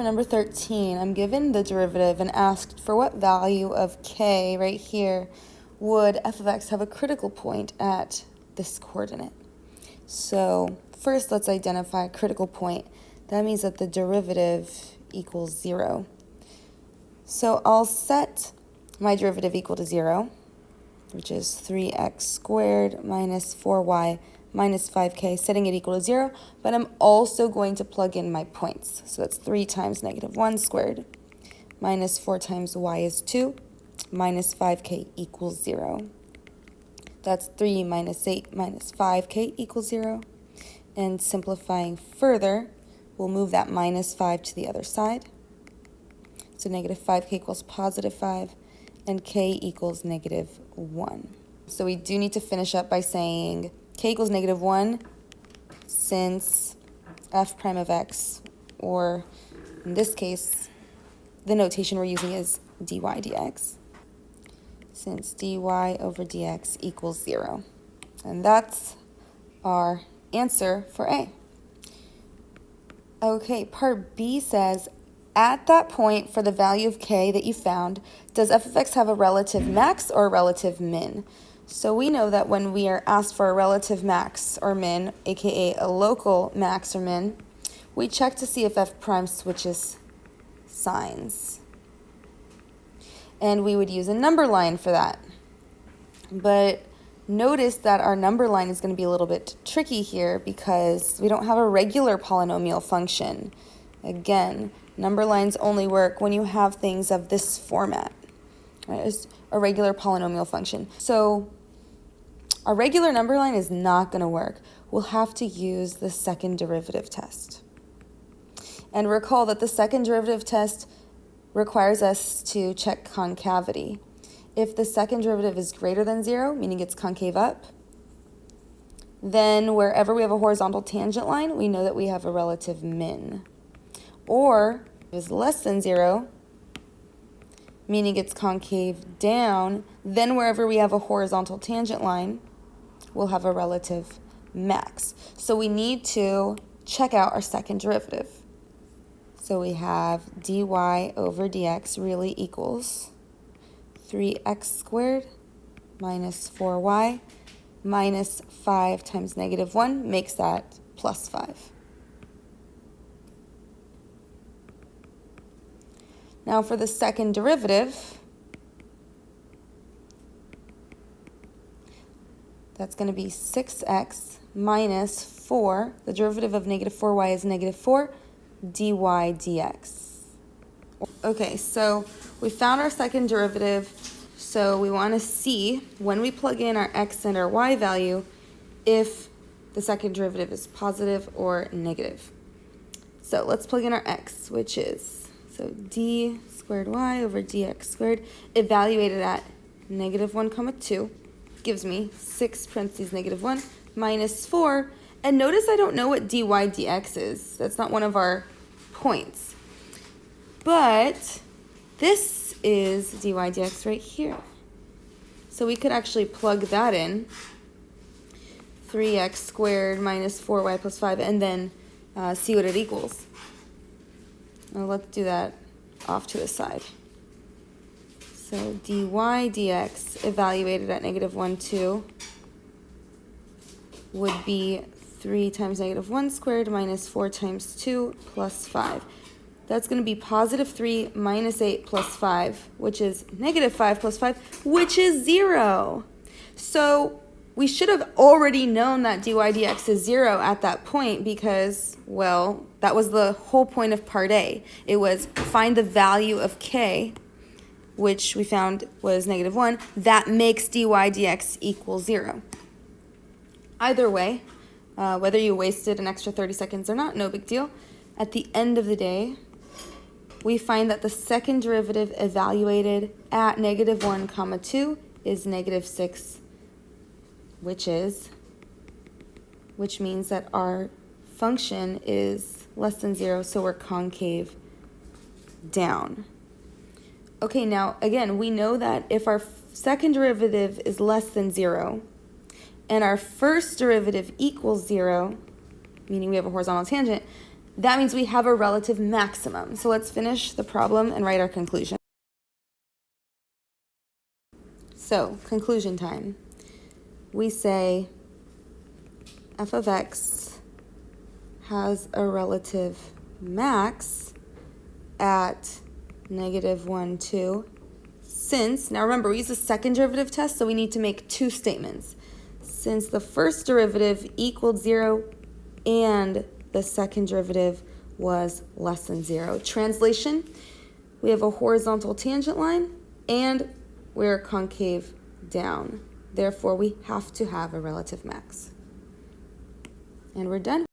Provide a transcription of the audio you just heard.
For number 13, I'm given the derivative and asked for what value of k right here would f of x have a critical point at this coordinate. So first let's identify a critical point. That means that the derivative equals 0. So I'll set my derivative equal to 0, which is 3x squared minus 4y minus 5k, setting it equal to 0, but I'm also going to plug in my points. So that's 3 times negative 1 squared minus 4 times y is 2 minus 5k equals 0. That's 3 minus 8 minus 5k equals 0. And simplifying further, we'll move that minus 5 to the other side. So negative 5k equals positive 5, and k equals negative 1. So we do need to finish up by saying k equals negative 1 since f prime of x, or in this case, the notation we're using is dy dx, since dy over dx equals 0. And that's our answer for A. Okay, part B says, at that point for the value of k that you found, does f of x have a relative max or a relative min? So we know that when we are asked for a relative max or min, aka a local max or min, we check to see if f prime switches signs. And we would use a number line for that. But notice that our number line is going to be a little bit tricky here because we don't have a regular polynomial function. Again, number lines only work when you have things of this format, right? It's a regular polynomial function. So our regular number line is not going to work. We'll have to use the second derivative test. And recall that the second derivative test requires us to check concavity. If the second derivative is greater than 0, meaning it's concave up, then wherever we have a horizontal tangent line, we know that we have a relative min. Or if it's less than 0, meaning it's concave down, then wherever we have a horizontal tangent line, we'll have a relative max. So we need to check out our second derivative. So we have dy over dx really equals 3x squared minus 4y minus 5 times negative 1 makes that plus 5. Now for the second derivative, that's going to be 6x minus 4. The derivative of negative 4y is negative 4 dy dx. Okay, so we found our second derivative, so we want to see when we plug in our x and our y value if the second derivative is positive or negative. So let's plug in our x, which is, so d squared y over dx squared, evaluated at negative 1 comma 2, gives me 6 parentheses negative 1 minus 4, and notice I don't know what dy dx is. That's not one of our points. But this is dy dx right here. So we could actually plug that in, 3x squared minus 4y plus 5, and then see what it equals. Now let's do that off to the side. So dy dx evaluated at negative 1, 2 would be 3 times negative 1 squared minus 4 times 2 plus 5. That's going to be positive 3 minus 8 plus 5, which is negative 5 plus 5, which is 0. So we should have already known that dy dx is 0 at that point because, well, that was the whole point of part A. It was find the value of k, which we found was negative 1. That makes dy dx equal 0. Either way, whether you wasted an extra 30 seconds or not, no big deal. At the end of the day, we find that the second derivative evaluated at negative 1 comma 2 is negative 6, which means that our function is less than 0, so we're concave down. Okay, now again, we know that if our second derivative is less than 0 and our first derivative equals 0, meaning we have a horizontal tangent, that means we have a relative maximum. So let's finish the problem and write our conclusion. So, conclusion time. We say f of x has a relative max at -1, 2, since, now remember, we use the second derivative test, so we need to make two statements. Since the first derivative equaled 0 and the second derivative was less than 0. Translation, we have a horizontal tangent line and we're concave down. Therefore, we have to have a relative max. And we're done.